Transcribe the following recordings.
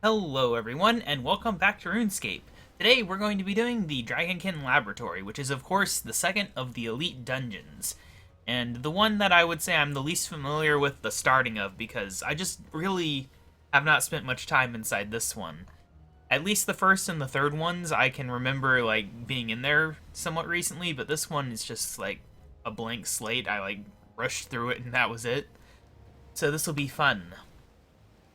Hello everyone, and welcome back to RuneScape. Today we're going to be doing the Dragonkin Laboratory, which is of course the second of the Elite Dungeons. And the one that I would say I'm the least familiar with the starting of, because I just really have not spent much time inside this one. At least the first and the third ones I can remember like being in there somewhat recently, but this one is just like a blank slate. I like rushed through it and that was it. So this will be fun.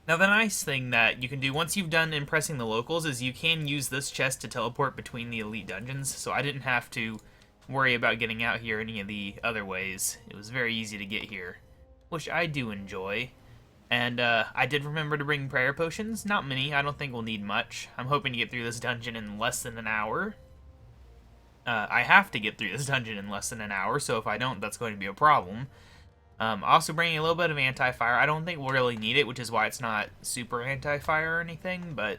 Now the nice thing that you can do once you've done impressing the locals is you can use this chest to teleport between the elite dungeons, so I didn't have to worry about getting out here any of the other ways. It was very easy to get here, which I do enjoy. And I did remember to bring prayer potions. Not many, I don't think we'll need much. I'm hoping to get through this dungeon in less than an hour. I have to get through this dungeon in less than an hour, so if I don't, that's going to be a problem. Also bringing a little bit of anti-fire. I don't think we'll really need it, which is why it's not super anti-fire or anything, but,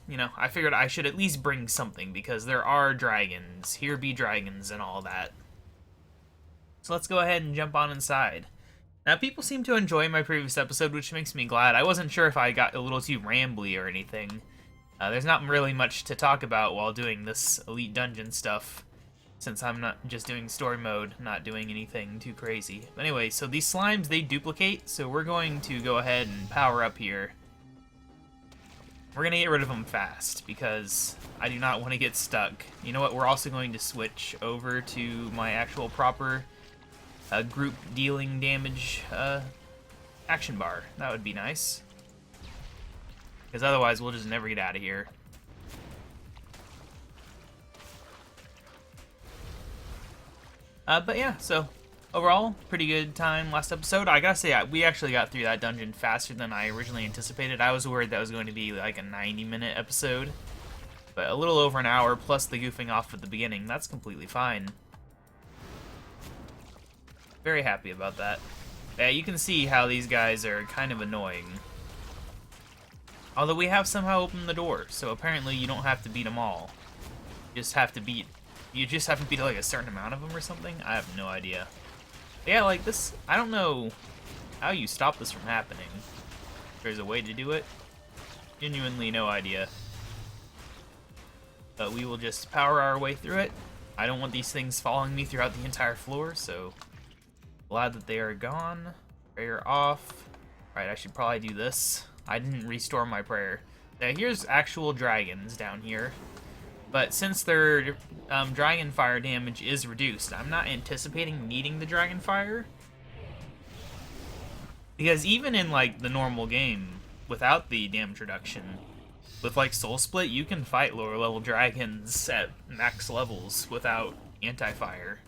you know, I figured I should at least bring something, because there are dragons. Here be dragons and all that. So let's go ahead and jump on inside. Now, people seem to enjoy my previous episode, which makes me glad. I wasn't sure if I got a little too rambly or anything. There's not really much to talk about while doing this Elite Dungeon stuff, since I'm not just doing story mode, not doing anything too crazy. But anyway, so these slimes, they duplicate, so we're going to go ahead and power up here. We're going to get rid of them fast, because I do not want to get stuck. You know what, we're also going to switch over to my actual proper group dealing damage action bar. That would be nice. Because otherwise we'll just never get out of here. But yeah, so overall, pretty good time last episode. I gotta say, we actually got through that dungeon faster than I originally anticipated. I was worried that was going to be like a 90-minute episode, but a little over an hour plus the goofing off at the beginning. That's completely fine. Very happy about that. Yeah, you can see how these guys are kind of annoying. Although we have somehow opened the door, so apparently you don't have to beat them all. You just have to beat like a certain amount of them or something? I have no idea. But yeah, like this, I don't know how you stop this from happening. If there's a way to do it. Genuinely no idea. But we will just power our way through it. I don't want these things following me throughout the entire floor, so glad that they are gone. Prayer off. Right, I should probably do this. I didn't restore my prayer. Now here's actual dragons down here. But since their dragon fire damage is reduced, I'm not anticipating needing the dragon fire. Because even in like the normal game, without the damage reduction, with like Soul Split, you can fight lower level dragons at max levels without anti-fire.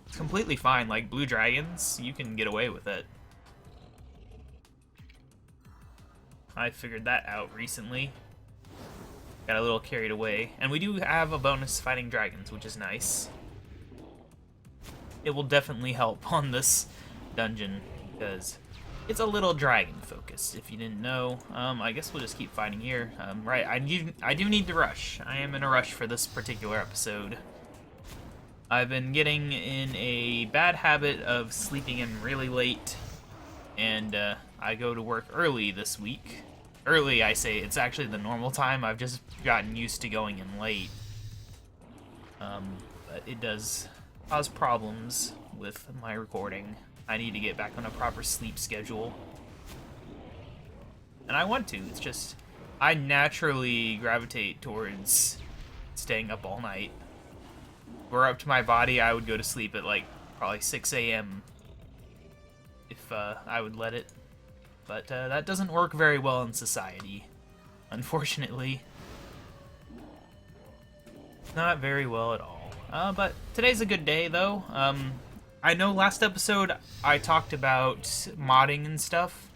It's completely fine. Like blue dragons, you can get away with it. I figured that out recently. Got a little carried away. And we do have a bonus fighting dragons, which is nice. It will definitely help on this dungeon, because it's a little dragon focused, if you didn't know. I guess we'll just keep fighting here. Right, I do need to rush. I am in a rush for this particular episode. I've been getting in a bad habit of sleeping in really late, and I go to work early this week. Early, I say, it's actually the normal time. I've just gotten used to going in late. But it does cause problems with my recording. I need to get back on a proper sleep schedule. And I want to, it's just, I naturally gravitate towards staying up all night. If we're up to my body, I would go to sleep at like probably 6 a.m. if I would let it. But that doesn't work very well in society, unfortunately. Not very well at all. But today's a good day, though. I know last episode I talked about modding and stuff.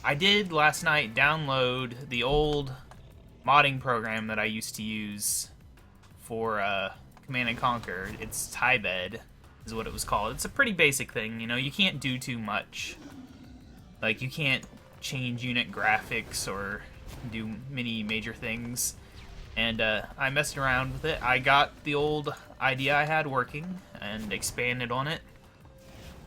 I did last night download the old modding program that I used to use for Command & Conquer. It's Tybed, is what it was called. It's a pretty basic thing, you know, you can't do too much. Like, you can't change unit graphics or do many major things. And I messed around with it. I got the old idea I had working and expanded on it.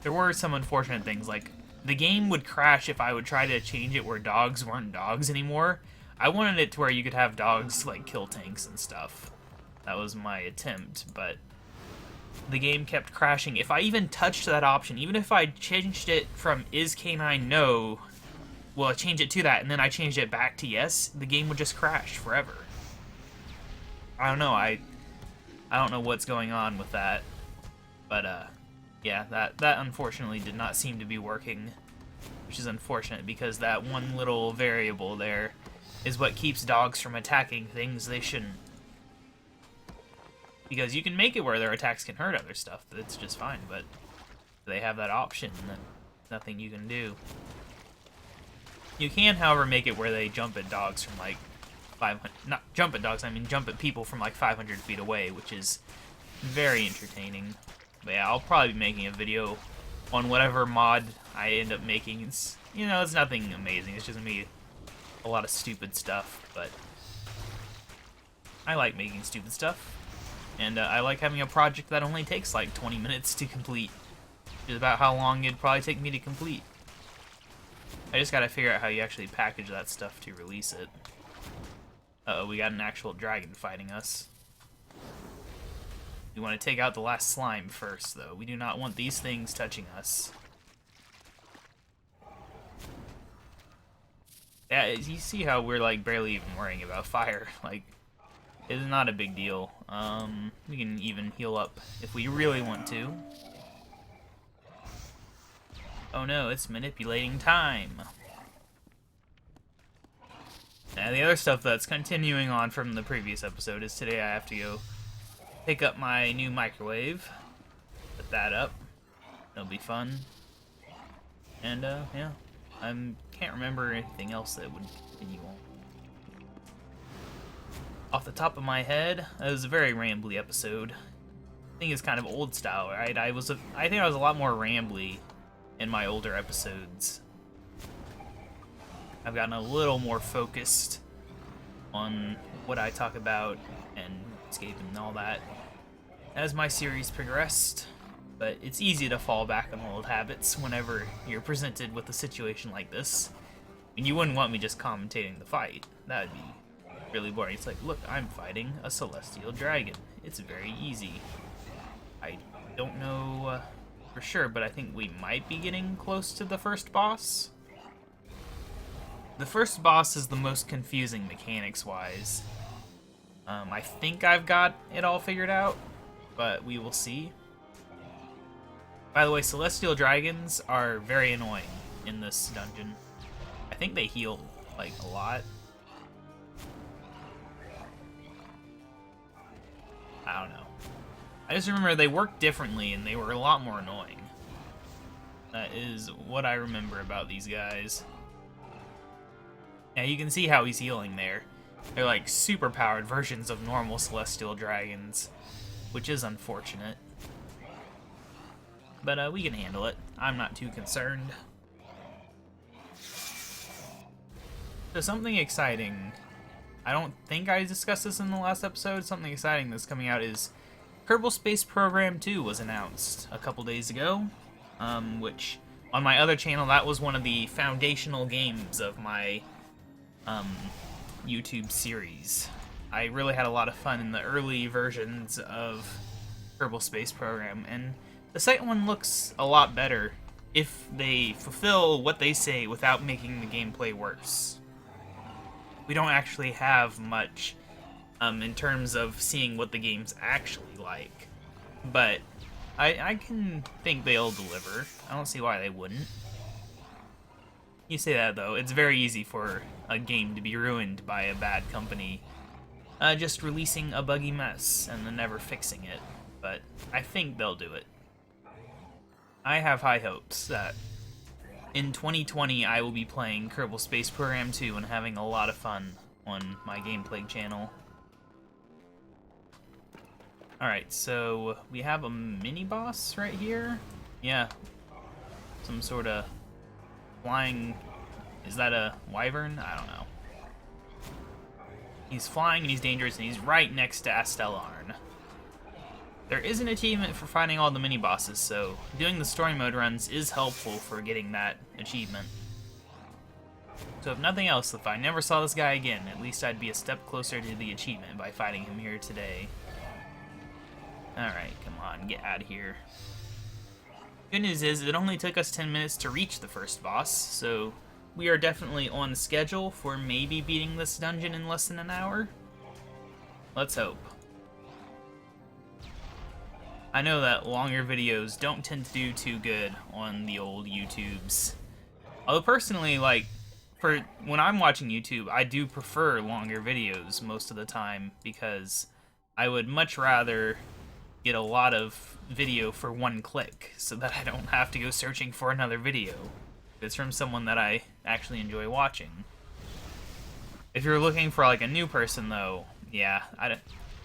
There were some unfortunate things, like the game would crash if I would try to change it where dogs weren't dogs anymore. I wanted it to where you could have dogs, like, kill tanks and stuff. That was my attempt, but the game kept crashing. If I even touched that option, even if I changed it from is canine no, well, I changed it to that, and then I changed it back to yes, the game would just crash forever. I don't know, I don't know what's going on with that, but, yeah, that unfortunately did not seem to be working, which is unfortunate, because that one little variable there is what keeps dogs from attacking things they shouldn't. Because you can make it where their attacks can hurt other stuff, that's just fine, but they have that option, then nothing you can do. You can, however, make it where they jump at dogs from, like, 500... Not jump at dogs, I mean jump at people from, like, 500 feet away, which is very entertaining. But yeah, I'll probably be making a video on whatever mod I end up making. It's, you know, it's nothing amazing. It's just gonna be a lot of stupid stuff, but I like making stupid stuff. And I like having a project that only takes, like, 20 minutes to complete. Which is about how long it'd probably take me to complete. I just gotta figure out how you actually package that stuff to release it. Uh-oh, we got an actual dragon fighting us. We want to take out the last slime first, though. We do not want these things touching us. Yeah, you see how we're, like, barely even worrying about fire. Like, it's not a big deal. We can even heal up if we really want to. Oh no, it's manipulating time. And the other stuff that's continuing on from the previous episode is today I have to go pick up my new microwave. Put that up. That'll be fun. And, yeah. I can't remember anything else that would continue on. Off the top of my head, it was a very rambly episode. I think it's kind of old style, right? I think I was a lot more rambly in my older episodes. I've gotten a little more focused on what I talk about and RuneScape and all that as my series progressed, but it's easy to fall back on old habits whenever you're presented with a situation like this. And you wouldn't want me just commentating the fight. That would be really boring. It's like, look, I'm fighting a celestial dragon. It's very easy. I don't know for sure, but I think we might be getting close to the first boss. The first boss is the most confusing mechanics-wise. I think I've got it all figured out, but we will see. By the way, celestial dragons are very annoying in this dungeon. I think they heal, like, a lot. I don't know. I just remember they worked differently and they were a lot more annoying. That is what I remember about these guys. Now you can see how he's healing there. They're like super powered versions of normal celestial dragons, which is unfortunate. But we can handle it. I'm not too concerned. So something exciting. I don't think I discussed this in the last episode. Something exciting that's coming out is Kerbal Space Program 2 was announced a couple days ago, which on my other channel, that was one of the foundational games of my YouTube series. I really had a lot of fun in the early versions of Kerbal Space Program, and the second one looks a lot better if they fulfill what they say without making the gameplay worse. We don't actually have much in terms of seeing what the game's actually like, but I can think they'll deliver. I don't see why they wouldn't. You say that, though. It's very easy for a game to be ruined by a bad company just releasing a buggy mess and then never fixing it, but I think they'll do it. I have high hopes that in 2020 I will be playing Kerbal Space Program 2 and having a lot of fun on my gameplay channel. Alright, so we have a mini-boss right here. Yeah, some sort of flying... Is that a wyvern? I don't know. He's flying and he's dangerous and he's right next to Astellarn. There is an achievement for finding all the mini-bosses, so doing the story mode runs is helpful for getting that achievement. So if nothing else, if I never saw this guy again, at least I'd be a step closer to the achievement by fighting him here today. Alright, come on, get out of here. Good news is, it only took us 10 minutes to reach the first boss, so we are definitely on schedule for maybe beating this dungeon in less than an hour. Let's hope. I know that longer videos don't tend to do too good on the old YouTubes. Although personally, like, for when I'm watching YouTube, I do prefer longer videos most of the time because I would much rather get a lot of video for one click so that I don't have to go searching for another video. It's from someone that I actually enjoy watching. If you're looking for like a new person though, yeah,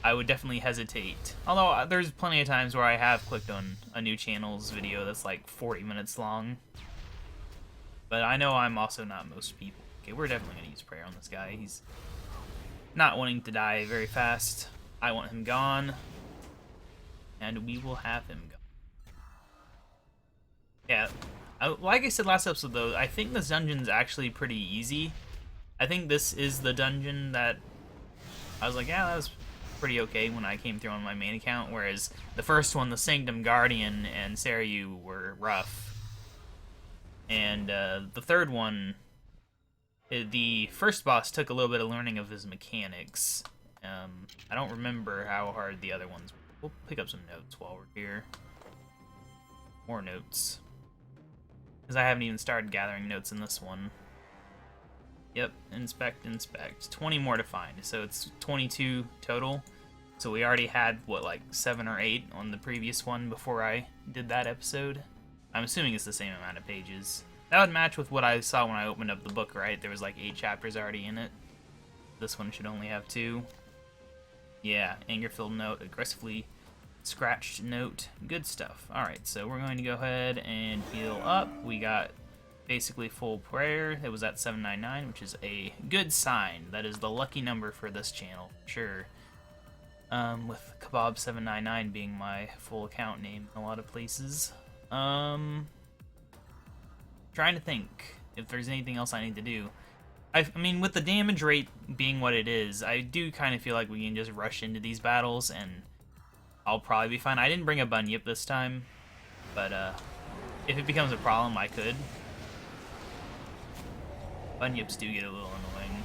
I would definitely hesitate. Although there's plenty of times where I have clicked on a new channel's video that's like 40 minutes long. But I know I'm also not most people. Okay, we're definitely going to use prayer on this guy. He's not wanting to die very fast. I want him gone. And we will have him gone. Yeah, like I said last episode though, I think this dungeon's actually pretty easy. I think this is the dungeon that I was like, yeah, that was pretty okay when I came through on my main account, whereas the first one, the Sanctum Guardian and Sarayu, were rough. And the third one, the first boss took a little bit of learning of his mechanics. I don't remember how hard the other ones were. We'll pick up some notes while we're here. More notes. Because I haven't even started gathering notes in this one. Yep, inspect, inspect. 20 more to find, so it's 22 total. So we already had, what, like 7 or 8 on the previous one before I did that episode? I'm assuming it's the same amount of pages. That would match with what I saw when I opened up the book, right? There was like 8 chapters already in it. This one should only have 2. Yeah, anger-filled note, aggressively scratched note. Good stuff. Alright, so we're going to go ahead and heal up. We got basically full prayer. It was at 799, which is a good sign. That is the lucky number for this channel, for sure. With KaBob 799 being my full account name in a lot of places. Trying to think if there's anything else I need to do. I mean, with the damage rate being what it is, I do kind of feel like we can just rush into these battles and I'll probably be fine. I didn't bring a bunyip this time, but if it becomes a problem, I could. Bunyips do get a little annoying.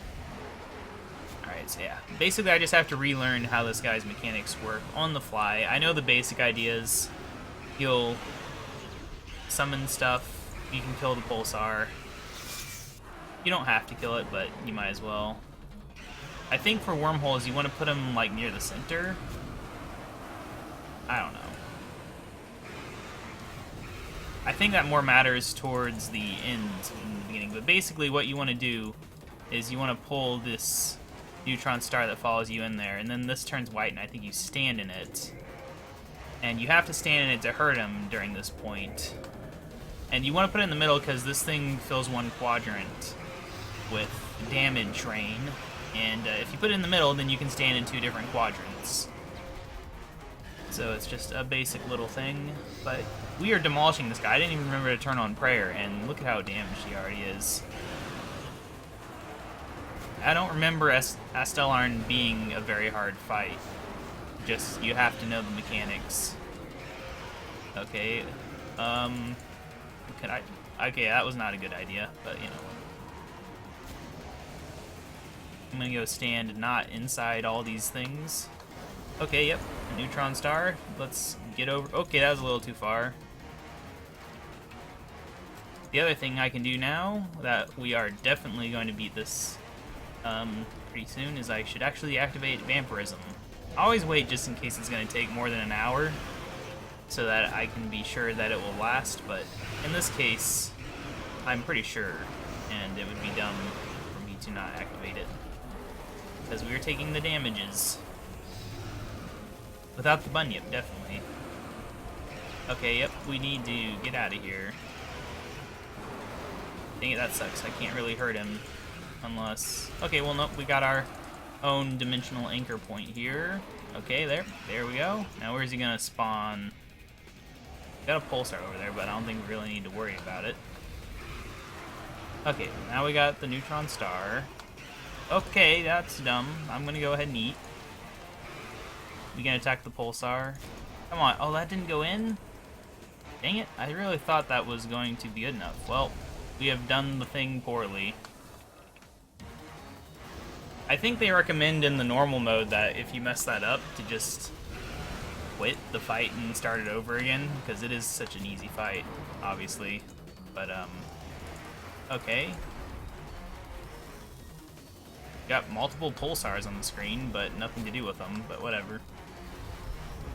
Alright, so yeah. Basically, I just have to relearn how this guy's mechanics work on the fly. I know the basic ideas. You'll summon stuff. You can kill the pulsar. You don't have to kill it, but you might as well. I think for wormholes, you want to put them like near the center. I don't know. I think that more matters towards the end in the beginning. But basically, what you want to do is you want to pull this neutron star that follows you in there, and then this turns white, and I think you stand in it. And you have to stand in it to hurt him during this point. And you want to put it in the middle because this thing fills one quadrant with damage rain. And if you put it in the middle, then you can stand in 2 different quadrants. So it's just a basic little thing. But we are demolishing this guy. I didn't even remember to turn on prayer, and look at how damaged he already is. I don't remember Astellarn being a very hard fight. Just, you have to know the mechanics. Okay, okay, that was not a good idea, but you know. I'm gonna go stand not inside all these things. Okay, yep, a neutron star. Let's get over. Okay, that was a little too far. The other thing I can do now, that we are definitely going to beat this pretty soon, is I should actually activate vampirism. I always wait just in case it's going to take more than an hour, so that I can be sure that it will last, but in this case, I'm pretty sure, and it would be dumb for me to not activate it, because we are taking the damages. Without the bunyip, definitely. Okay, yep, we need to get out of here. Dang it, that sucks. I can't really hurt him, unless... Okay, well, nope, we got our own dimensional anchor point here. Okay, there we go. Now where's he gonna spawn? Got a pulsar over there, but I don't think we really need to worry about it. Okay, now we got the neutron star. Okay, that's dumb. I'm gonna go ahead and eat. We gonna attack the pulsar. Come on. Oh, that didn't go in? Dang it. I really thought that was going to be good enough. Well, we have done the thing poorly. I think they recommend in the normal mode that if you mess that up to just quit the fight and start it over again, because it is such an easy fight, obviously. But, okay. Got multiple pulsars on the screen, but nothing to do with them, but whatever.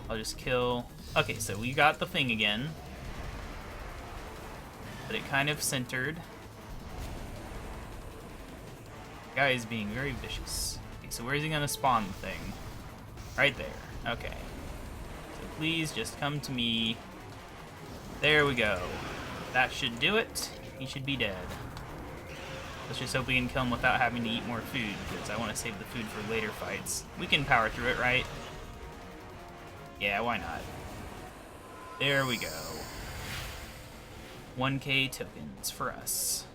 I'll just kill... Okay, so we got the thing again. But it kind of centered. The guy is being very vicious. Okay, so where is he gonna spawn the thing? Right there. Okay. So please just come to me. There we go. That should do it. He should be dead. Let's just hope we can kill him without having to eat more food, because I want to save the food for later fights. We can power through it, right? Yeah, why not? There we go. 1k tokens for us.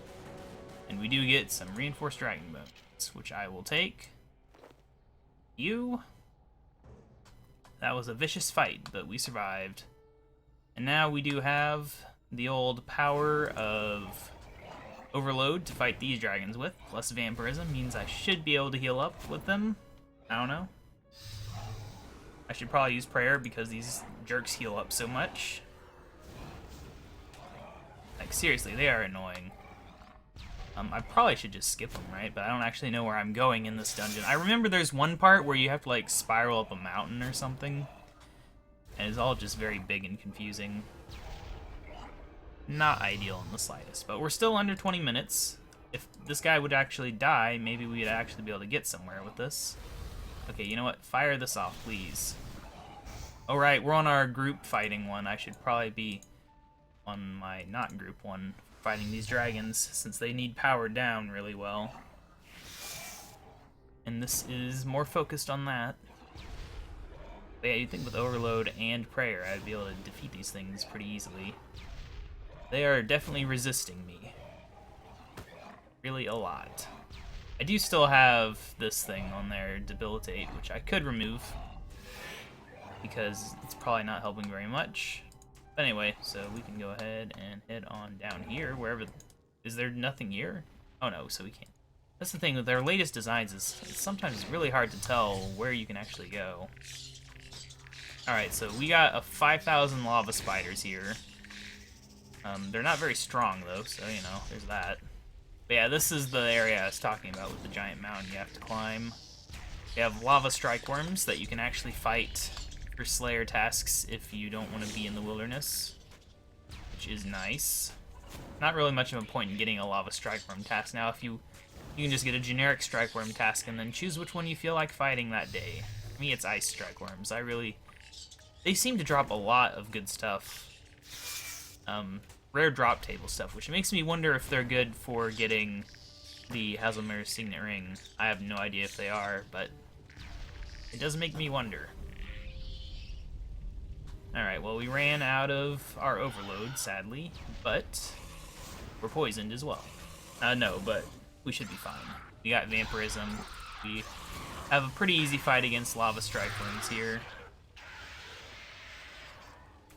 And we do get some reinforced dragon bones, which I will take. You. That was a vicious fight, but we survived. And now we do have the old power of overload to fight these dragons with, plus vampirism means I should be able to heal up with them. I don't know. I should probably use prayer because these jerks heal up so much. Like, seriously, they are annoying. I probably should just skip them, right? But I don't actually know where I'm going in this dungeon. I remember there's one part where you have to, like, spiral up a mountain or something. And it's all just very big and confusing. Not ideal in the slightest, but we're still under 20 minutes. If this guy would actually die, maybe we'd actually be able to get somewhere with this. Okay, you know what? Fire this off, please. Alright, we're on our group fighting one. I should probably be on my not group one fighting these dragons, since they need power down really well. And this is more focused on that. But yeah, you'd think with overload and prayer, I'd be able to defeat these things pretty easily. They are definitely resisting me. Really a lot. I do still have this thing on there, debilitate, which I could remove. Because it's probably not helping very much. But anyway, so we can go ahead and head on down here, wherever... Is there nothing here? Oh no, so we can't. That's the thing with their latest designs, is it's sometimes really hard to tell where you can actually go. Alright, so we got a 5,000 lava spiders here. They're not very strong, though, so, you know, there's that. But yeah, this is the area I was talking about with the giant mountain you have to climb. You have lava strike worms that you can actually fight for Slayer tasks if you don't want to be in the wilderness, which is nice. Not really much of a point in getting a lava strike worm task now. If you can just get a generic strike worm task and then choose which one you feel like fighting that day. For me, it's ice strike worms. They seem to drop a lot of good stuff. Rare drop table stuff, which makes me wonder if they're good for getting the Hazelmare's Signet Ring. I have no idea if they are, but it does make me wonder. Alright, well, we ran out of our overload, sadly, but we're poisoned as well. No, but we should be fine. We got vampirism. We have a pretty easy fight against lava strike worms here.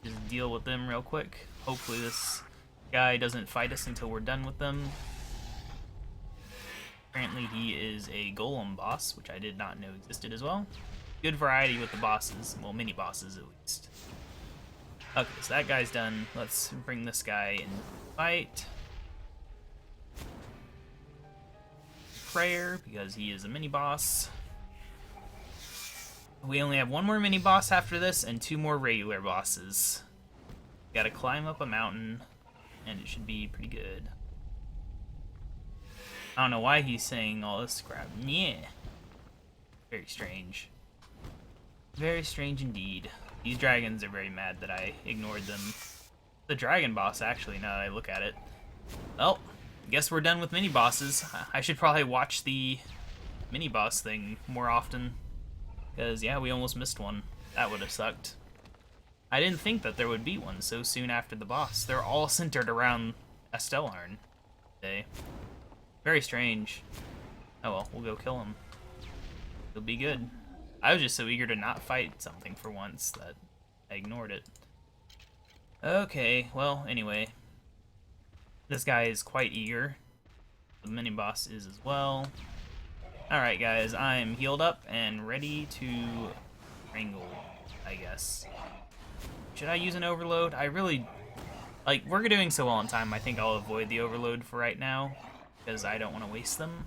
Just deal with them real quick. Hopefully this guy doesn't fight us until we're done with them. Apparently he is a golem boss, which I did not know existed as well. Good variety with the bosses. Well, mini bosses at least. Okay, so that guy's done. Let's bring this guy in fight. Prayer, because he is a mini boss. We only have one more mini boss after this and two more regular bosses. Gotta climb up a mountain, and it should be pretty good. I don't know why he's saying all this crap. Yeah. Very strange. Very strange indeed. These dragons are very mad that I ignored them. The dragon boss, actually, now that I look at it. Well, I guess we're done with mini bosses. I should probably watch the mini-boss thing more often. Because, yeah, we almost missed one. That would have sucked. I didn't think that there would be one so soon after the boss. They're all centered around Astellarn today. Very strange. Oh well, we'll go kill him. It'll be good. I was just so eager to not fight something for once that I ignored it. Okay, well, anyway. This guy is quite eager. The mini-boss is as well. Alright guys, I'm healed up and ready to wrangle, I guess. Should I use an overload? I really... Like, we're doing so well on time, I think I'll avoid the overload for right now, because I don't want to waste them.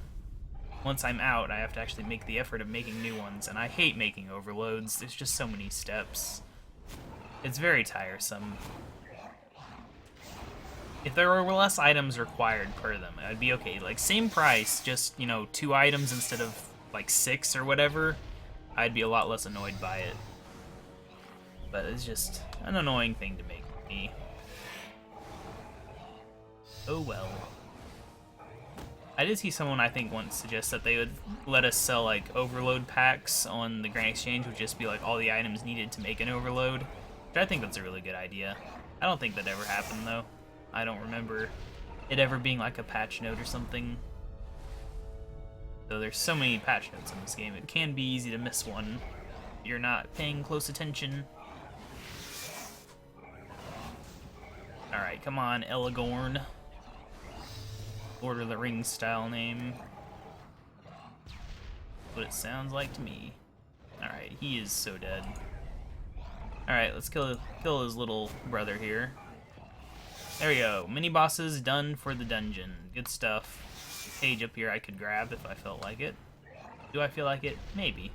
Once I'm out, I have to actually make the effort of making new ones, and I hate making overloads. There's just so many steps. It's very tiresome. If there were less items required per them, I'd be okay. Like, same price, just, you know, 2 items instead of, like, 6 or whatever, I'd be a lot less annoyed by it. But it's just an annoying thing to make me. Oh well. I did see someone, I think, once suggest that they would let us sell, like, overload packs on the Grand Exchange, would just be, like, all the items needed to make an overload. Which I think that's a really good idea. I don't think that ever happened, though. I don't remember it ever being, like, a patch note or something. So there's so many patch notes in this game, it can be easy to miss one if you're not paying close attention. Alright, come on, Elagorn. Lord of the Rings style name. What it sounds like to me. Alright, he is so dead. Alright, let's kill his little brother here. There we go. Mini bosses done for the dungeon. Good stuff. The page up here I could grab if I felt like it. Do I feel like it? Maybe.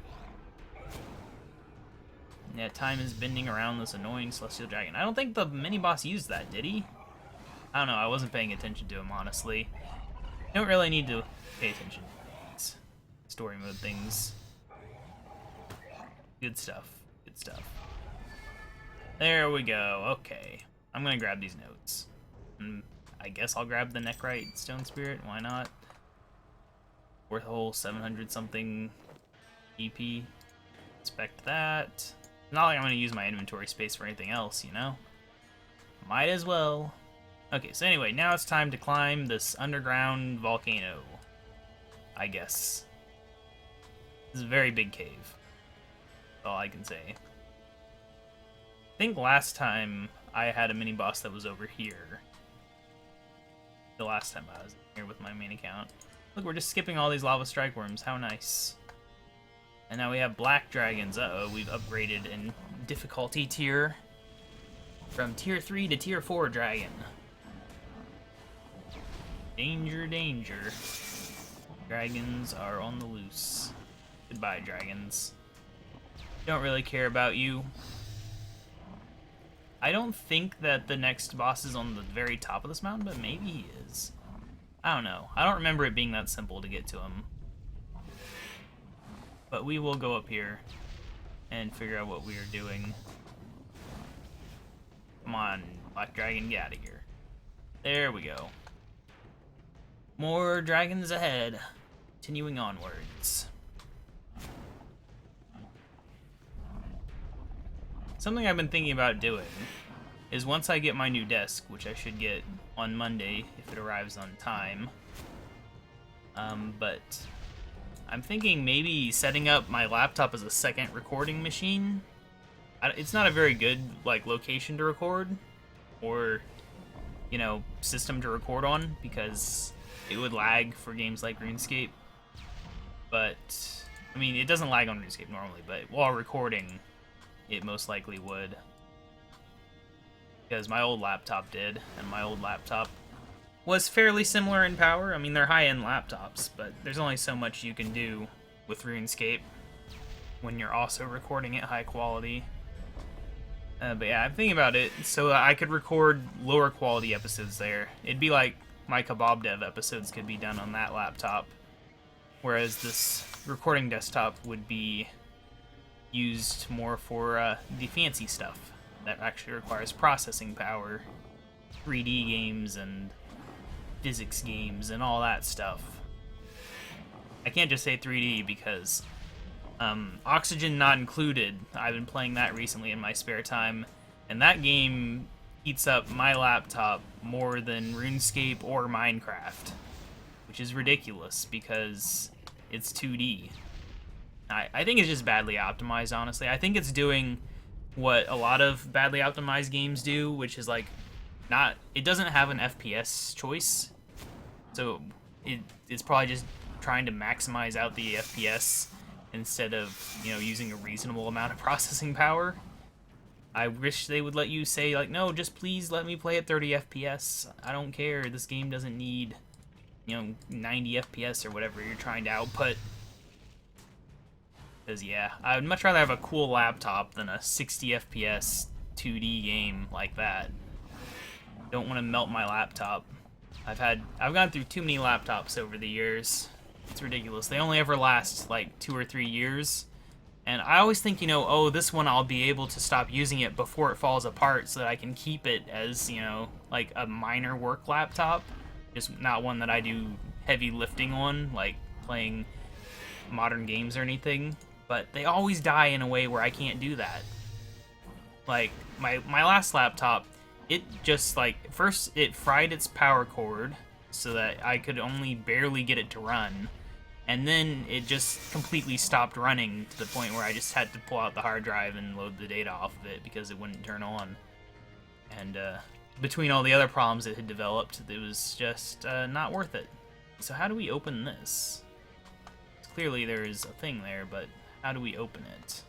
Yeah, time is bending around this annoying celestial dragon. I don't think the mini boss used that, did he? I don't know, I wasn't paying attention to him, honestly. You don't really need to pay attention to these story mode things. Good stuff. Good stuff. There we go. Okay. I'm gonna grab these notes. And I guess I'll grab the Nechrite Stone Spirit. Why not? Worth a whole 700 something EP. Expect that. Not like I'm gonna use my inventory space for anything else, you know? Might as well. Okay, so anyway, now it's time to climb this underground volcano. I guess. This is a very big cave. That's all I can say. I think last time I had a mini boss that was over here. The last time I was here with my main account. Look, we're just skipping all these lava strike worms. How nice. And now we have black dragons. Uh-oh, we've upgraded in difficulty tier. From tier 3 to tier 4 dragon. Danger, danger. Dragons are on the loose. Goodbye, dragons. Don't really care about you. I don't think that the next boss is on the very top of this mountain, but maybe he is. I don't know. I don't remember it being that simple to get to him. But we will go up here and figure out what we are doing. Come on, Black Dragon, get out of here. There we go. More dragons ahead. Continuing onwards. Something I've been thinking about doing is once I get my new desk, which I should get on Monday if it arrives on time, but I'm thinking maybe setting up my laptop as a second recording machine. It's not a very good, like, location to record, or, you know, system to record on, because it would lag for games like RuneScape. But, I mean, it doesn't lag on RuneScape normally, but while recording, it most likely would. Because my old laptop did, and my old laptop was fairly similar in power. I mean, they're high-end laptops, but there's only so much you can do with RuneScape when you're also recording at high quality. But yeah, I'm thinking about it so I could record lower quality episodes there. It'd be like my KaBob dev episodes could be done on that laptop, whereas this recording desktop would be used more for the fancy stuff that actually requires processing power, 3D games and physics games and all that stuff. I can't just say 3D because Oxygen Not Included, I've been playing that recently in my spare time, and that game heats up my laptop more than RuneScape or Minecraft, which is ridiculous because it's 2D. I think it's just badly optimized, honestly. I think it's doing what a lot of badly optimized games do, which is like it doesn't have an FPS choice, so it's probably just trying to maximize out the FPS instead of, you know, using a reasonable amount of processing power. I wish they would let you say, like, no, just please let me play at 30 FPS. I don't care. This game doesn't need, you know, 90 FPS or whatever you're trying to output. Because, yeah, I would much rather have a cool laptop than a 60 FPS 2D game like that. Don't want to melt my laptop. I've gone through too many laptops over the years. It's ridiculous. They only ever last like 2 or 3 years. And I always think, you know, oh, this one I'll be able to stop using it before it falls apart so that I can keep it as, you know, like a minor work laptop. Just not one that I do heavy lifting on, like playing modern games or anything. But they always die in a way where I can't do that. Like, my last laptop, it just, like, first it fried its power cord so that I could only barely get it to run. And then it just completely stopped running to the point where I just had to pull out the hard drive and load the data off of it because it wouldn't turn on. And between all the other problems it had developed, it was just not worth it. So how do we open this? Clearly there is a thing there, but how do we open it?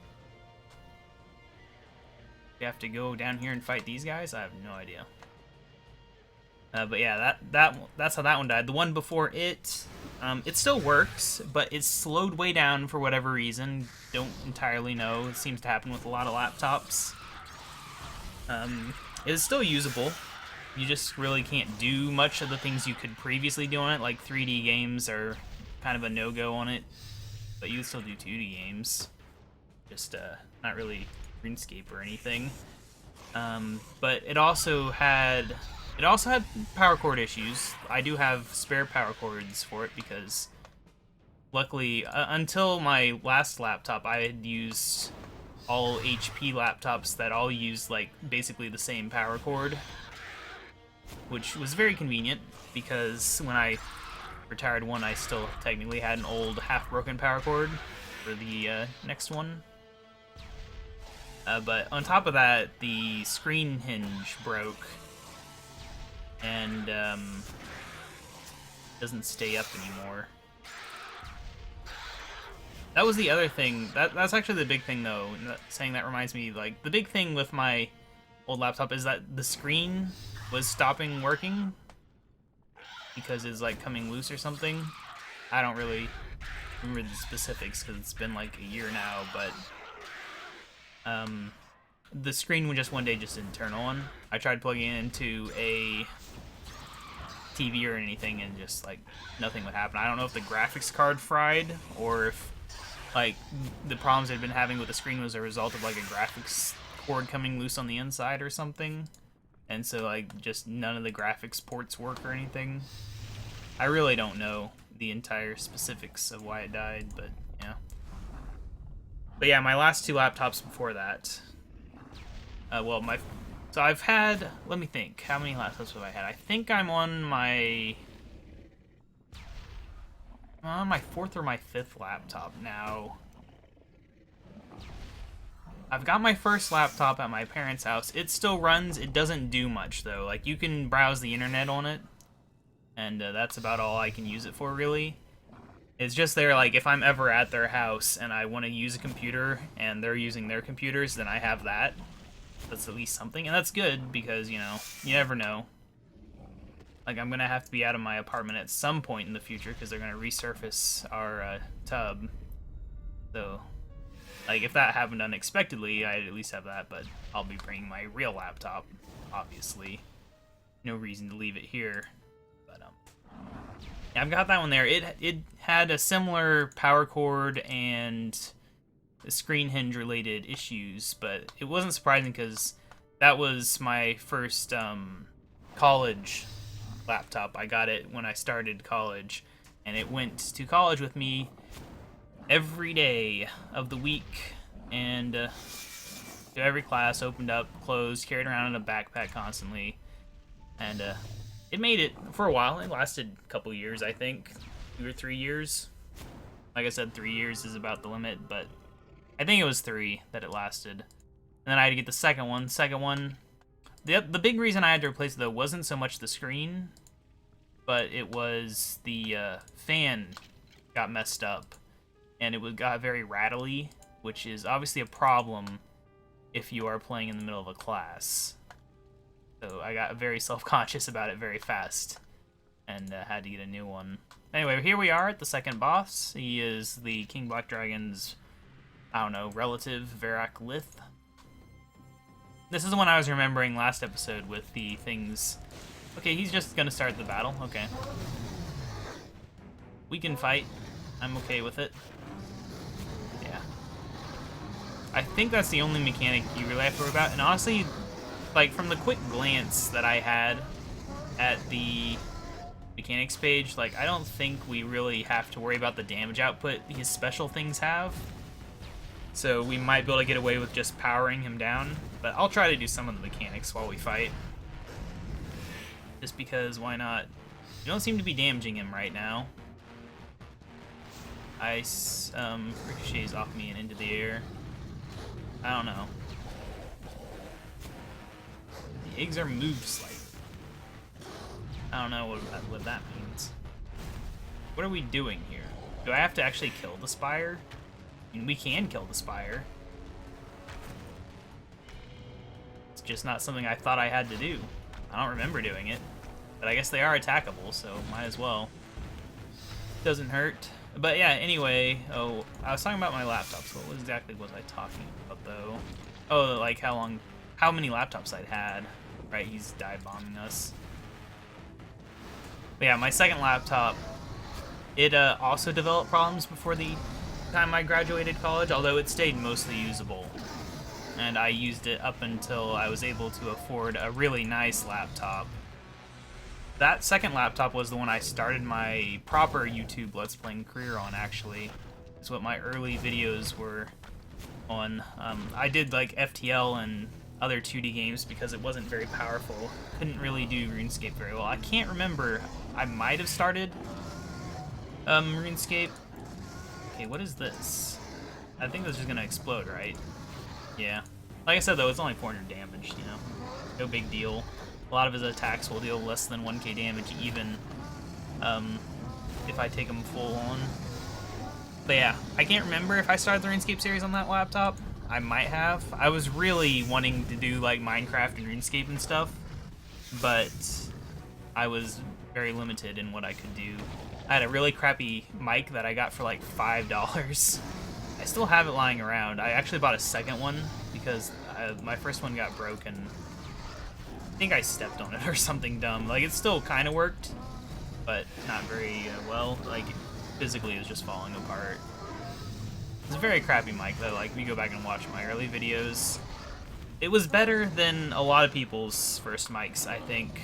We have to go down here and fight these guys? I have no idea. But yeah, that's how that one died. The one before it, it still works, but it's slowed way down for whatever reason. Don't entirely know. It seems to happen with a lot of laptops. It is still usable. You just really can't do much of the things you could previously do on it. Like 3D games are kind of a no-go on it, but you can still do 2D games. Just not really RuneScape or anything. But it also had power cord issues. I do have spare power cords for it because luckily, until my last laptop, I had used all HP laptops that all used like basically the same power cord, which was very convenient because when I retired one, I still technically had an old half-broken power cord for the next one. But on top of that, the screen hinge broke and doesn't stay up anymore. That was the other thing. That's actually the big thing, though. Saying that reminds me, like, the big thing with my old laptop is that the screen was stopping working because it's, like, coming loose or something. I don't really remember the specifics because it's been, like, a year now, but the screen would just one day just didn't turn on. I tried plugging it into a TV or anything and just, like, nothing would happen. I don't know if the graphics card fried or if, like, the problems I'd been having with the screen was a result of, like, a graphics cord coming loose on the inside or something. And so, like, just none of the graphics ports work or anything. I really don't know the entire specifics of why it died, but, yeah. But yeah, my last two laptops before that, so I've had, let me think, how many laptops have I had? I think I'm on my fourth or my fifth laptop now. I've got my first laptop at my parents' house. It still runs. It doesn't do much, though. Like, you can browse the internet on it, and that's about all I can use it for, really. It's just there, like, if I'm ever at their house and I want to use a computer and they're using their computers, then I have that. That's at least something, and that's good because, you know, you never know. Like, I'm going to have to be out of my apartment at some point in the future because they're going to resurface our tub. So, like, if that happened unexpectedly, I'd at least have that, but I'll be bringing my real laptop, obviously. No reason to leave it here. But, yeah, I've got that one there. It had a similar power cord and screen hinge related issues, but it wasn't surprising because that was my first college laptop. I got it when I started college, and it went to college with me every day of the week, and to every class, opened up, closed, carried around in a backpack constantly, and it made it for a while. It lasted a couple years, I think, 2 or 3 years. Like I said, 3 years is about the limit, but I think it was 3 that it lasted. And then I had to get the second one. The big reason I had to replace it, though, wasn't so much the screen, but it was the fan got messed up, and it got very rattly, which is obviously a problem if you are playing in the middle of a class. So I got very self-conscious about it very fast, and had to get a new one. Anyway, here we are at the second boss. He is the King Black Dragon's, I don't know, relative, Verak Lith. This is the one I was remembering last episode with the things. Okay, he's just gonna start the battle. Okay. We can fight. I'm okay with it. Yeah. I think that's the only mechanic you really have to worry about. And honestly, like, from the quick glance that I had at the mechanics page, like, I don't think we really have to worry about the damage output his special things have. So we might be able to get away with just powering him down. But I'll try to do some of the mechanics while we fight. Just because, why not? You don't seem to be damaging him right now. Ice ricochets off me and into the air. I don't know. The eggs are moved slightly. I don't know what that means. What are we doing here? Do I have to actually kill the spire? I mean, we can kill the spire. It's just not something I thought I had to do. I don't remember doing it. But I guess they are attackable, so might as well. Doesn't hurt. But yeah, anyway, oh, I was talking about my laptops. What exactly was I talking about, though? Oh, like how many laptops I'd had. Right, he's dive bombing us. But yeah, my second laptop, it also developed problems before the time I graduated college, although it stayed mostly usable. And I used it up until I was able to afford a really nice laptop. That second laptop was the one I started my proper YouTube Let's Playing career on, actually. It's what my early videos were on. I did like FTL and other 2D games because it wasn't very powerful. Couldn't really do RuneScape very well. I can't remember. I might have started RuneScape. Okay, what is this? I think this is gonna explode, right? Yeah. Like I said, though, it's only 400 damage, you know. No big deal. A lot of his attacks will deal less than 1k damage even if I take them full on. But yeah, I can't remember if I started the RuneScape series on that laptop. I might have. I was really wanting to do like Minecraft and RuneScape and stuff, but I was very limited in what I could do. I had a really crappy mic that I got for like $5. I still have it lying around. I actually bought a second one because my first one got broken. I think I stepped on it or something dumb. Like, it still kind of worked, but not very well. Like, physically it was just falling apart. It's a very crappy mic, though. Like, if you go back and watch my early videos, it was better than a lot of people's first mics, I think.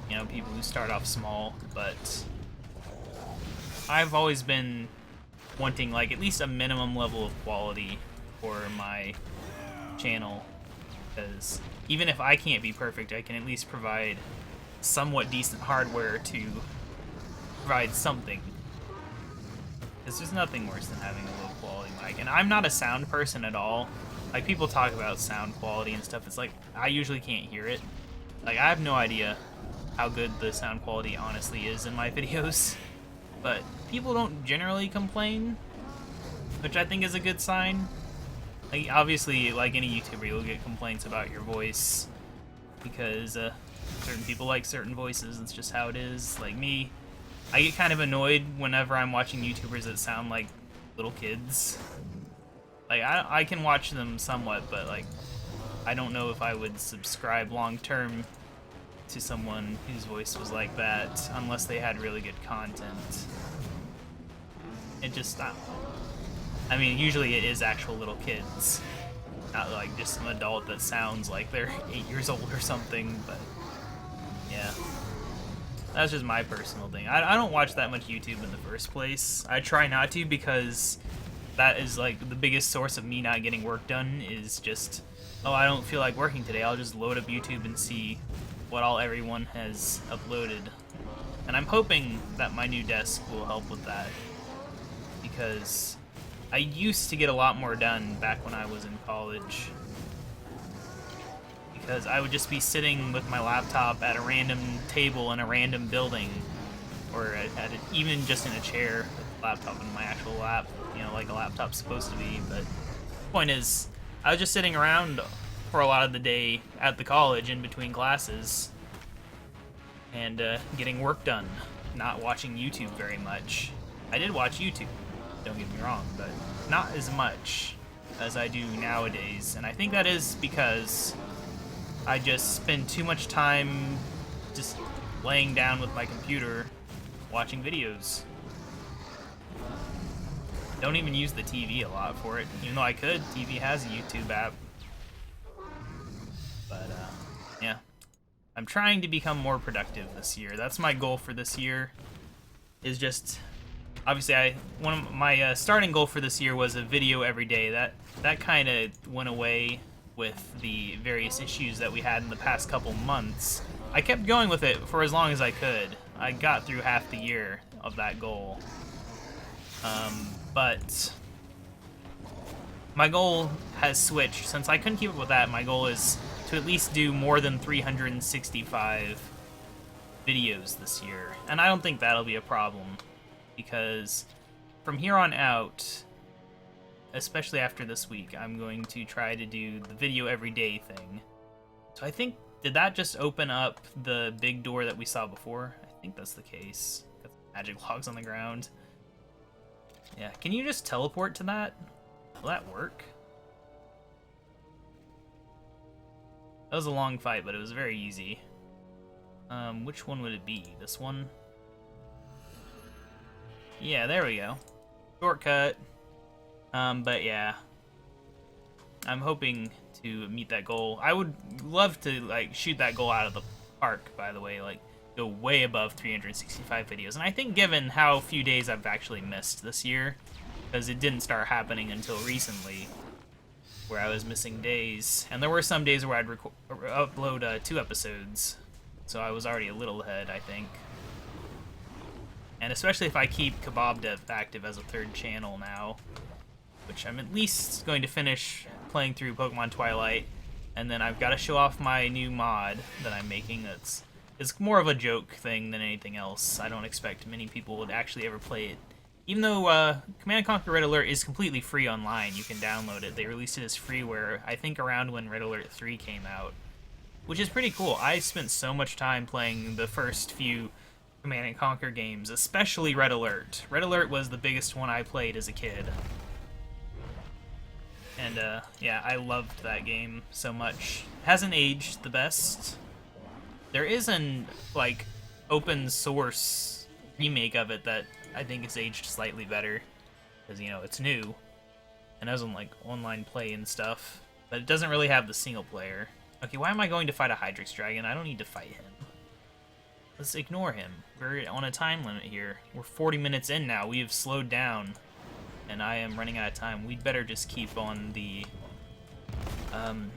You know, people who start off small, but I've always been wanting, like, at least a minimum level of quality for my channel, because even if I can't be perfect, I can at least provide somewhat decent hardware to provide something. Because there's nothing worse than having a low quality mic. And I'm not a sound person at all. Like, people talk about sound quality and stuff. It's like, I usually can't hear it. Like, I have no idea how good the sound quality honestly is in my videos. But people don't generally complain, which I think is a good sign. Like, obviously, like any YouTuber, you'll get complaints about your voice because certain people like certain voices. It's just how it is. Like me, I get kind of annoyed whenever I'm watching YouTubers that sound like little kids. Like, I can watch them somewhat, but like, I don't know if I would subscribe long term to someone whose voice was like that unless they had really good content. It just, I mean, usually it is actual little kids, not like just some adult that sounds like they're 8 years old or something, but yeah. That's just my personal thing. I don't watch that much YouTube in the first place. I try not to because that is like the biggest source of me not getting work done is just, oh, I don't feel like working today. I'll just load up YouTube and see what all everyone has uploaded. And I'm hoping that my new desk will help with that because I used to get a lot more done back when I was in college. Because I would just be sitting with my laptop at a random table in a random building, or even just in a chair with a laptop in my actual lap, you know, like a laptop's supposed to be. But the point is, I was just sitting around for a lot of the day at the college in between classes and getting work done, not watching YouTube very much. I did watch YouTube, don't get me wrong, but not as much as I do nowadays, and I think that is because I just spend too much time just laying down with my computer watching videos. Don't even use the TV a lot for it, even though I could. TV has a YouTube app. But, yeah. I'm trying to become more productive this year. That's my goal for this year, is just... Obviously, one of my starting goal for this year was a video every day. That kind of went away with the various issues that we had in the past couple months. I kept going with it for as long as I could. I got through half the year of that goal. But my goal has switched. Since I couldn't keep up with that, my goal is to at least do more than 365 videos this year. And I don't think that'll be a problem, because from here on out, especially after this week, I'm going to try to do the video every day thing. So I think, did that just open up the big door that we saw before? I think that's the case. Got the magic logs on the ground. Yeah, can you just teleport to that? Will that work? That was a long fight, but it was very easy. Which one would it be? This one? Yeah, there we go. Shortcut. But yeah, I'm hoping to meet that goal. I would love to, like, shoot that goal out of the park, by the way, like, go way above 365 videos. And I think given how few days I've actually missed this year, because it didn't start happening until recently, where I was missing days. And there were some days where I'd upload 2 episodes, so I was already a little ahead, I think. And especially if I keep KaBob Dev active as a 3rd channel now, which I'm at least going to finish playing through Pokemon Twilight, and then I've got to show off my new mod that I'm making. It's more of a joke thing than anything else. I don't expect many people would actually ever play it. Even though Command & Conquer Red Alert is completely free online, you can download it. They released it as freeware, I think around when Red Alert 3 came out, which is pretty cool. I spent so much time playing the first few Command & Conquer games, especially Red Alert. Red Alert was the biggest one I played as a kid. And, yeah, I loved that game so much. Hasn't aged the best. There is an, like, open source remake of it that I think is aged slightly better. Because, you know, it's new. And has, like, online play and stuff. But it doesn't really have the single player. Okay, why am I going to fight a Hydrix Dragon? I don't need to fight him. Let's ignore him. We're on a time limit here. We're 40 minutes in now. We have slowed down. And I am running out of time. We'd better just keep on the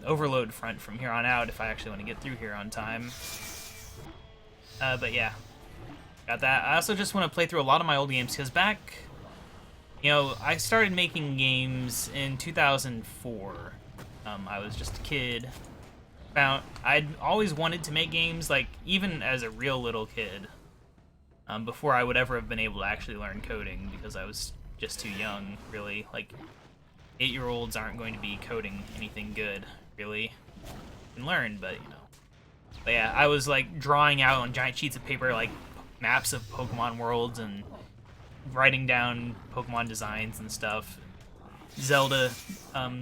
overload front from here on out if I actually want to get through here on time. But yeah, got that. I also just want to play through a lot of my old games, because back, you know, I started making games in 2004. I was just a kid. I'd always wanted to make games, like, even as a real little kid, before I would ever have been able to actually learn coding, because I was just too young, really. Like, 8-year-olds aren't going to be coding anything good, really. You can learn, but, you know. But yeah, I was, like, drawing out on giant sheets of paper, like, maps of Pokemon worlds, and writing down Pokemon designs and stuff. Zelda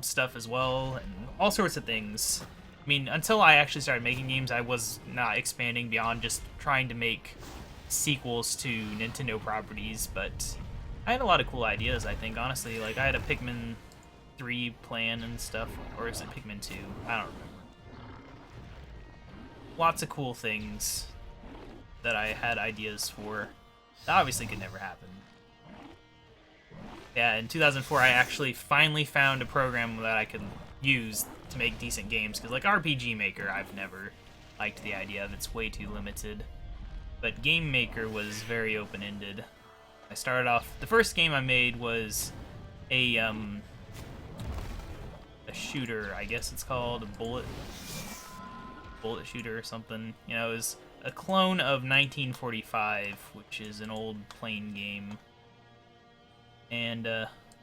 stuff as well, and all sorts of things. I mean, until I actually started making games, I was not expanding beyond just trying to make sequels to Nintendo properties, but I had a lot of cool ideas, I think, honestly. Like, I had a Pikmin 3 plan and stuff, or is it Pikmin 2? I don't remember. Lots of cool things. that I had ideas for. That obviously could never happen. Yeah, in 2004, I actually finally found a program that I could use to make decent games, because like RPG Maker, I've never liked the idea of. It's way too limited. But Game Maker was very open-ended. I started off, the first game I made was a shooter, I guess it's called, a bullet shooter or something. You know, it was a clone of 1945, which is an old plane game. And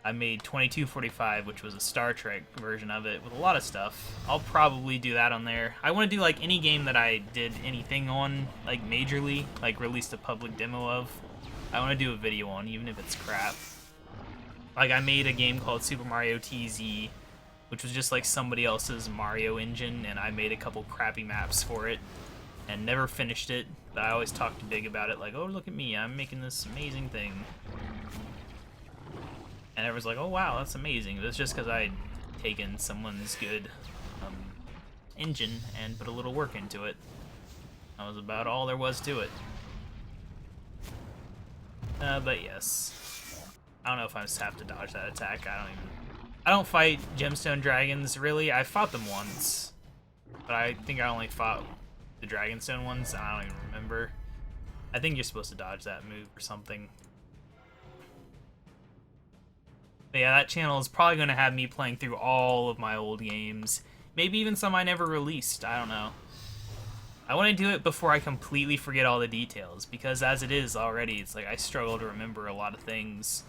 I made 2245, which was a Star Trek version of it with a lot of stuff. I'll probably do that on there. I want to do like any game that I did anything on, like majorly, like released a public demo of. I want to do a video on, even if it's crap. Like I made a game called Super Mario TZ, which was just like somebody else's Mario engine, and I made a couple crappy maps for it and never finished it. But I always talked big about it, like, oh, look at me, I'm making this amazing thing. And everyone's like, oh wow, that's amazing. But it's just because I'd taken someone's good engine and put a little work into it. That was about all there was to it. But yes. I don't know if I just have to dodge that attack. I don't fight gemstone dragons, really. I fought them once. But I think I only fought the dragonstone ones, and I don't even remember. I think you're supposed to dodge that move or something. But yeah, that channel is probably going to have me playing through all of my old games. Maybe even some I never released. I don't know. I want to do it before I completely forget all the details, because as it is already, it's like I struggle to remember a lot of things.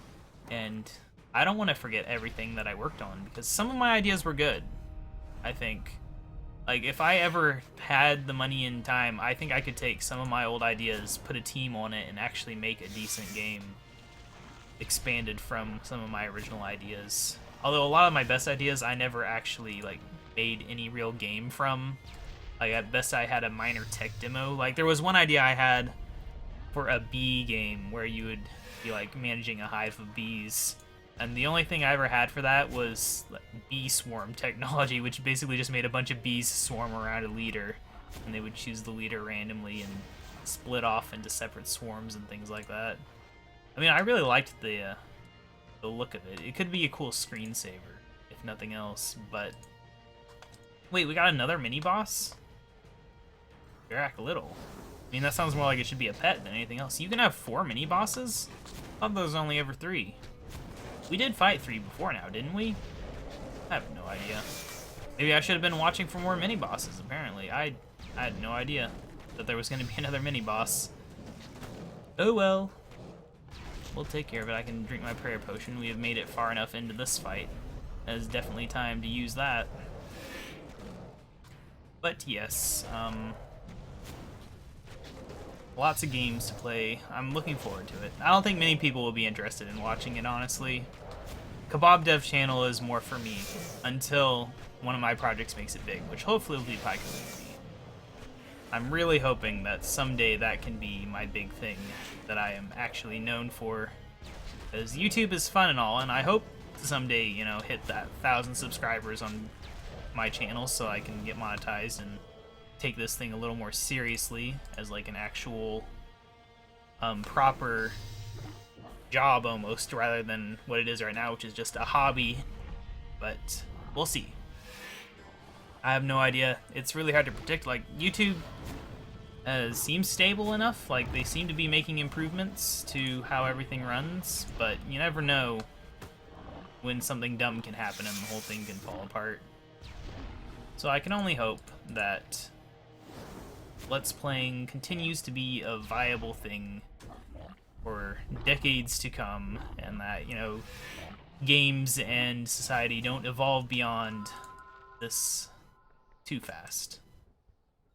And I don't want to forget everything that I worked on, because some of my ideas were good, I think. Like, if I ever had the money and time, I think I could take some of my old ideas, put a team on it, and actually make a decent game. Expanded from some of my original ideas. Although a lot of my best ideas I never actually like made any real game from. Like at best I had a minor tech demo. Like there was one idea I had for a bee game where you would be like managing a hive of bees. And the only thing I ever had for that was like, bee swarm technology, which basically just made a bunch of bees swarm around a leader, and they would choose the leader randomly and split off into separate swarms and things like that. I mean, I really liked the look of it. It could be a cool screensaver, if nothing else, but... Wait, we got another mini-boss? Jack Little. I mean, that sounds more like it should be a pet than anything else. You can have 4 mini-bosses? I thought there was only ever 3. We did fight 3 before now, didn't we? I have no idea. Maybe I should have been watching for more mini-bosses, apparently. I had no idea that there was going to be another mini-boss. Oh well. We'll take care of it. I can drink my prayer potion. We have made it far enough into this fight. It is definitely time to use that. But yes, lots of games to play. I'm looking forward to it. I don't think many people will be interested in watching it, honestly. KaBob Dev Channel is more for me until one of my projects makes it big, which hopefully will be Pie Community. I'm really hoping that someday that can be my big thing that I am actually known for. Because YouTube is fun and all, and I hope to someday, you know, hit that 1,000 subscribers on my channel so I can get monetized and take this thing a little more seriously as like an actual proper job almost, rather than what it is right now, which is just a hobby. But we'll see. I have no idea. It's really hard to predict. Like, YouTube seems stable enough. Like, they seem to be making improvements to how everything runs, but you never know when something dumb can happen and the whole thing can fall apart. So I can only hope that Let's Playing continues to be a viable thing for decades to come, and that, you know, games and society don't evolve beyond this too fast,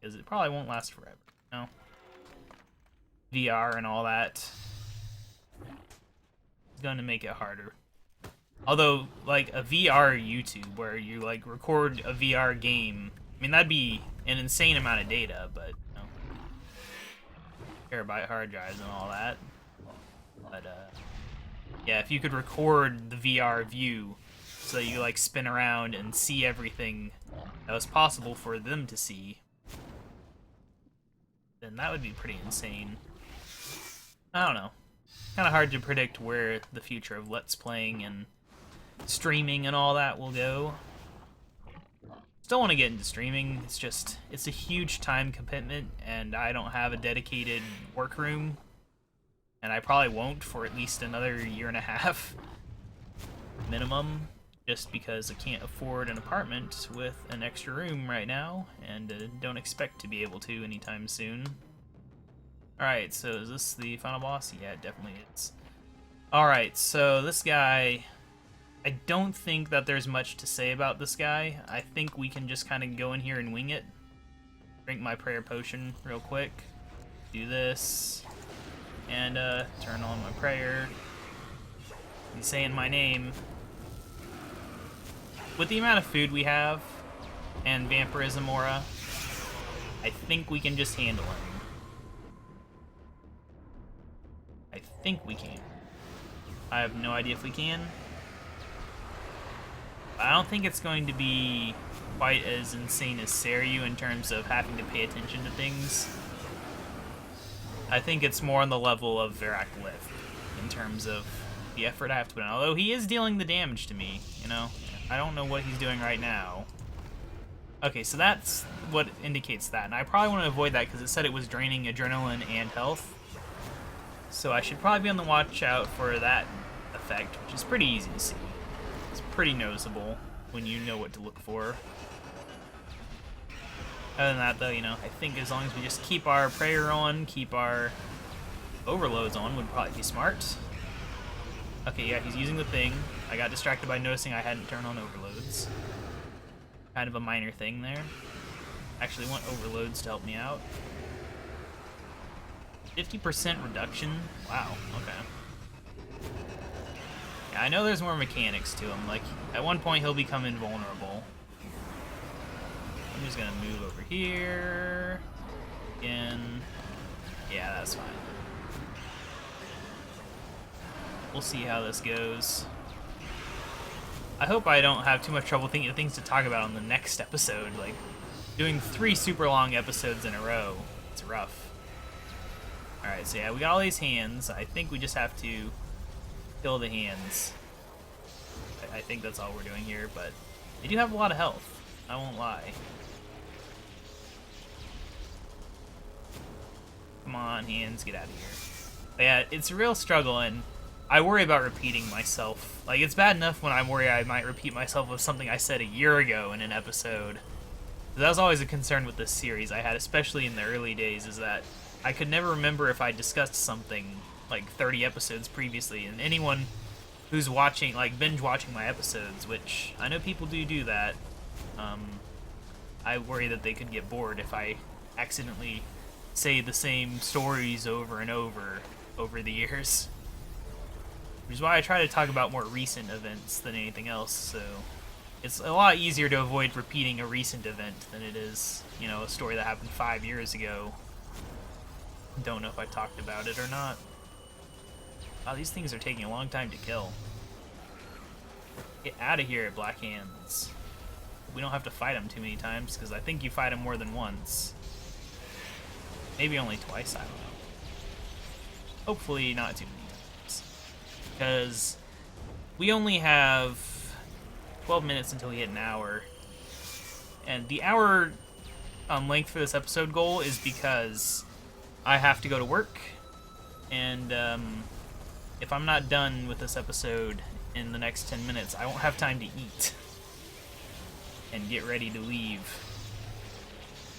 because it probably won't last forever, you know? VR and all that is going to make it harder. Although, like, a VR YouTube where you, like, record a VR game, I mean, that'd be an insane amount of data, but, you know, terabyte hard drives and all that. But, yeah, if you could record the VR view so that you, like, spin around and see everything that was possible for them to see, then that would be pretty insane. I don't know. Kind of hard to predict where the future of Let's Playing and streaming and all that will go. Still want to get into streaming, it's just, it's a huge time commitment, and I don't have a dedicated workroom, and I probably won't for at least another year and a half minimum, just because I can't afford an apartment with an extra room right now, and don't expect to be able to anytime soon. Alright, so is this the final boss? Yeah, it definitely is. Alright, so this guy, I don't think that there's much to say about this guy. I think we can just kind of go in here and wing it. Drink my prayer potion real quick. Do this. And turn on my prayer. He's saying my name. With the amount of food we have and vampirism aura, I think we can just handle him. I think we can. I have no idea if we can. I don't think it's going to be quite as insane as Seiryu in terms of having to pay attention to things. I think it's more on the level of Virak Lift in terms of the effort I have to put in. Although he is dealing the damage to me, you know? I don't know what he's doing right now. Okay, so that's what indicates that. And I probably want to avoid that because it said it was draining adrenaline and health. So I should probably be on the watch out for that effect, which is pretty easy to see. It's pretty noticeable when you know what to look for. Other than that, though, you know, I think as long as we just keep our prayer on, keep our overloads on, would probably be smart. Okay, yeah, he's using the thing. I got distracted by noticing I hadn't turned on overloads. Kind of a minor thing there. Actually want overloads to help me out. 50% reduction? Wow, okay. Yeah, I know there's more mechanics to him. Like, at one point he'll become invulnerable. I'm just gonna move over here. Again. Yeah, that's fine. We'll see how this goes. I hope I don't have too much trouble thinking of things to talk about on the next episode. Like, doing 3 super long episodes in a row. It's rough. Alright, so yeah, we got all these hands. I think we just have to kill the hands. I think that's all we're doing here, but they do have a lot of health. I won't lie. Come on, hands, get out of here. But yeah, it's a real struggle, and I worry about repeating myself. Like, it's bad enough when I worry I might repeat myself with something I said a year ago in an episode. That was always a concern with this series I had, especially in the early days, is that I could never remember if I discussed something like 30 episodes previously, and anyone who's watching, like, binge watching my episodes, which I know people do that, I worry that they could get bored if I accidentally say the same stories over and over the years. Which is why I try to talk about more recent events than anything else, so it's a lot easier to avoid repeating a recent event than it is, you know, a story that happened 5 years ago. Don't know if I talked about it or not. Wow, these things are taking a long time to kill. Get out of here, Black Hands. We don't have to fight them too many times, because I think you fight them more than once. Maybe only twice, I don't know. Hopefully not too many times. Because we only have 12 minutes until we hit an hour. And the hour length for this episode goal is because I have to go to work. And if I'm not done with this episode in the next 10 minutes, I won't have time to eat and get ready to leave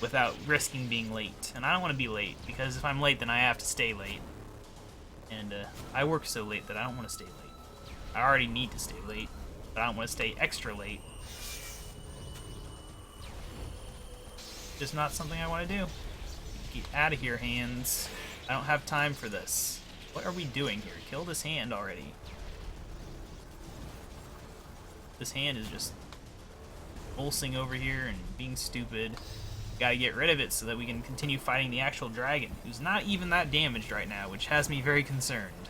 without risking being late. And I don't want to be late, because if I'm late, then I have to stay late. And I work so late that I don't want to stay late. I already need to stay late, but I don't want to stay extra late. Just not something I want to do. Get out of here, hands. I don't have time for this. What are we doing here? Kill this hand already. This hand is just pulsing over here and being stupid. Gotta get rid of it so that we can continue fighting the actual dragon, who's not even that damaged right now, which has me very concerned.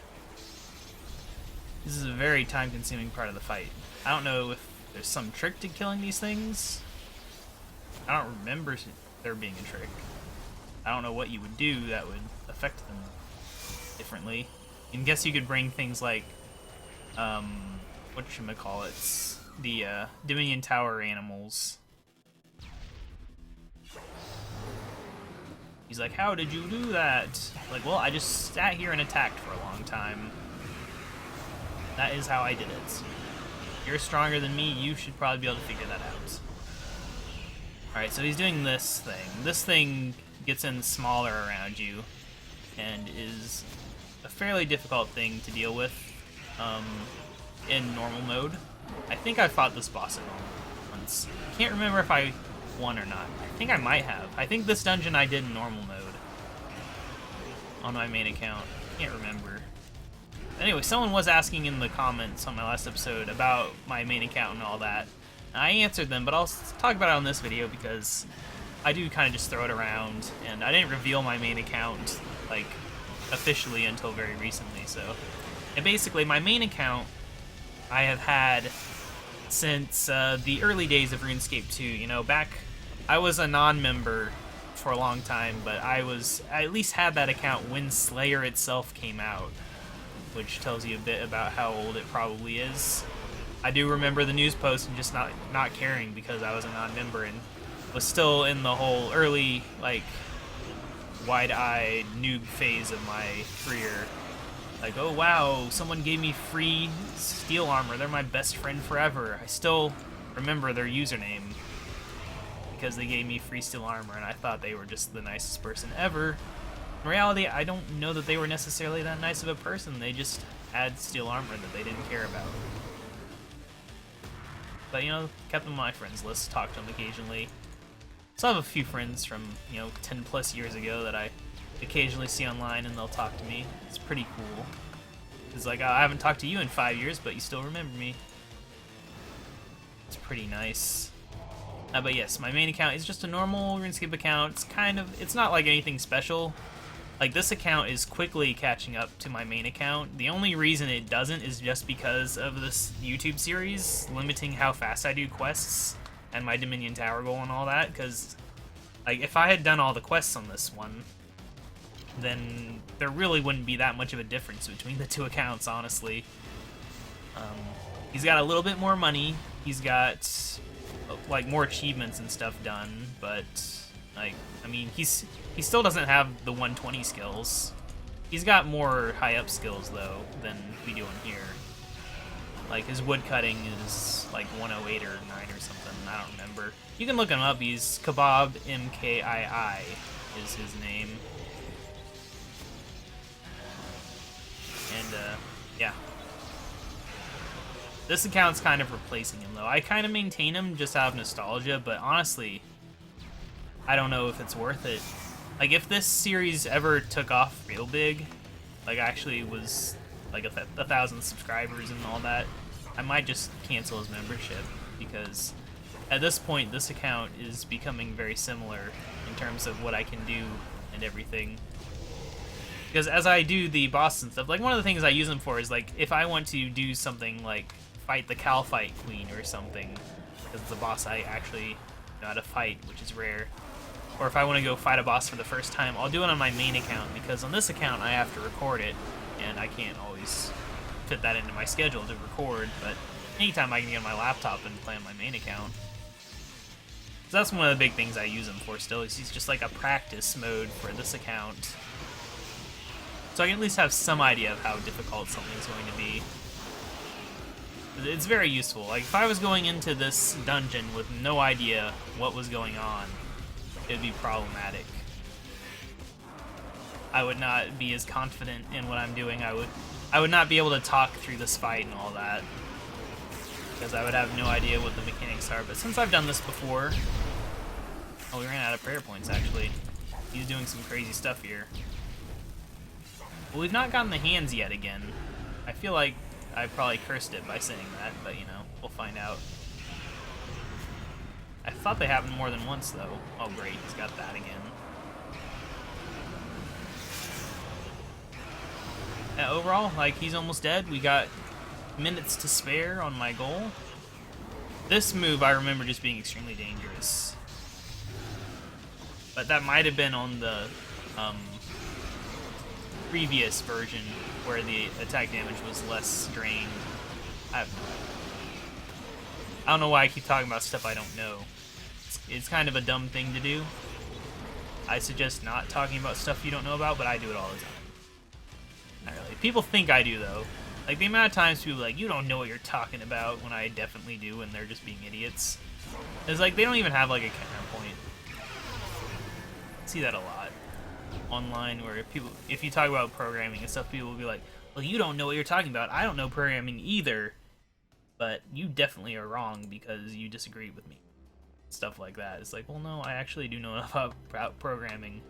This is a very time-consuming part of the fight. I don't know if there's some trick to killing these things. I don't remember there being a trick. I don't know what you would do that would affect them differently. I guess you could bring things like, whatchamacallits, the Dominion Tower animals. He's like, how did you do that? Like, well, I just sat here and attacked for a long time. That is how I did it. You're stronger than me, you should probably be able to figure that out. Alright, so he's doing this thing. This thing gets in smaller around you and is a fairly difficult thing to deal with in normal mode. I think I fought this boss in normal once. Can't remember if I won or not. I think I might have. I think this dungeon I did in normal mode on my main account. Can't remember. Anyway, someone was asking in the comments on my last episode about my main account and all that. I answered them, but I'll talk about it on this video because I do kind of just throw it around, and I didn't reveal my main account, like, officially until very recently, so. And basically, my main account I have had since the early days of RuneScape 2. You know, back, I was a non-member for a long time, but I at least had that account when Slayer itself came out, which tells you a bit about how old it probably is. I do remember the news post and just not caring because I was a non-member and was still in the whole early, like, wide-eyed noob phase of my career. Like, oh wow, someone gave me free steel armor, they're my best friend forever. I still remember their username because they gave me free steel armor and I thought they were just the nicest person ever. In reality, I don't know that they were necessarily that nice of a person, they just had steel armor that they didn't care about. But, you know, kept them on my friends list, talked to them occasionally. So I have a few friends from, you know, 10 plus years ago that I occasionally see online and they'll talk to me. It's pretty cool. It's like, I haven't talked to you in 5 years, but you still remember me. It's pretty nice. But yes, my main account is just a normal RuneScape account. It's not like anything special. Like, this account is quickly catching up to my main account. The only reason it doesn't is just because of this YouTube series limiting how fast I do quests and my Dominion Tower goal and all that, because, like, if I had done all the quests on this one, then there really wouldn't be that much of a difference between the two accounts, honestly. He's got a little bit more money, he's got, like, more achievements and stuff done, but, like, I mean, he still doesn't have the 120 skills. He's got more high-up skills, though, than we do in here. Like, his woodcutting is, like, 108 or 9 or something, I don't remember. You can look him up, he's KaBob, M-K-I-I is his name. And, yeah. This account's kind of replacing him, though. I kind of maintain him just out of nostalgia, but honestly, I don't know if it's worth it. Like, if this series ever took off real big, like, actually was, like, 1,000 subscribers and all that, I might just cancel his membership, because at this point, this account is becoming very similar in terms of what I can do and everything. Because as I do the boss and stuff, like, one of the things I use them for is, like, if I want to do something like fight the Calfight Queen or something, because it's a boss I actually know how to fight, which is rare. Or if I want to go fight a boss for the first time, I'll do it on my main account, because on this account I have to record it, and I can't always fit that into my schedule to record, but anytime I can get on my laptop and play on my main account. So that's one of the big things I use him for still, is he's just like a practice mode for this account. So I can at least have some idea of how difficult something's going to be. It's very useful. Like, if I was going into this dungeon with no idea what was going on, it'd be problematic. I would not be as confident in what I'm doing. I would not be able to talk through this fight and all that, because I would have no idea what the mechanics are. But since I've done this before... Oh, we ran out of prayer points, actually. He's doing some crazy stuff here. Well, we've not gotten the hands yet again. I feel like I probably cursed it by saying that, but, you know, we'll find out. I thought they happened more than once, though. Oh, great, he's got that again. Yeah, overall, like, he's almost dead. We got minutes to spare on my goal. This move, I remember just being extremely dangerous. But that might have been on the previous version where the attack damage was less drained. I have no idea. I don't know why I keep talking about stuff I don't know. It's kind of a dumb thing to do. I suggest not talking about stuff you don't know about, but I do it all the time. Not really. People think I do, though. Like, the amount of times people are like, you don't know what you're talking about, when I definitely do, and they're just being idiots. It's like, they don't even have, like, a counterpoint. I see that a lot online, where if you talk about programming and stuff, people will be like, well, you don't know what you're talking about. I don't know programming either, but you definitely are wrong because you disagree with me. Stuff like that. It's like, well, no, I actually do know about programming.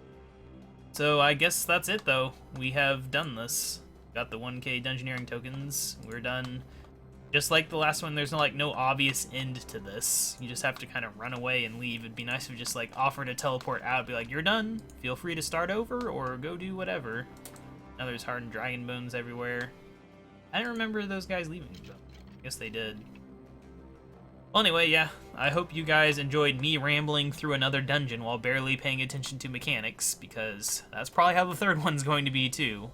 So I guess that's it, though. We have done this. Got the 1k Dungeoneering tokens. We're done. Just like the last one, there's no obvious end to this. You just have to kind of run away and leave. It'd be nice if you just like offer to teleport out, be like, you're done. Feel free to start over or go do whatever. Now there's hardened dragon bones everywhere. I didn't remember those guys leaving, but I guess they did. Well, anyway, yeah, I hope you guys enjoyed me rambling through another dungeon while barely paying attention to mechanics, because that's probably how the third one's going to be, too.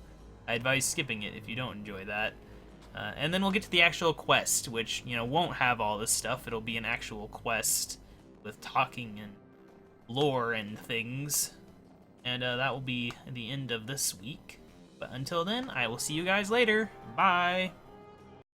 I advise skipping it if you don't enjoy that. And then we'll get to the actual quest, which, you know, won't have all this stuff. It'll be an actual quest with talking and lore and things. And that will be the end of this week. But until then, I will see you guys later. Bye!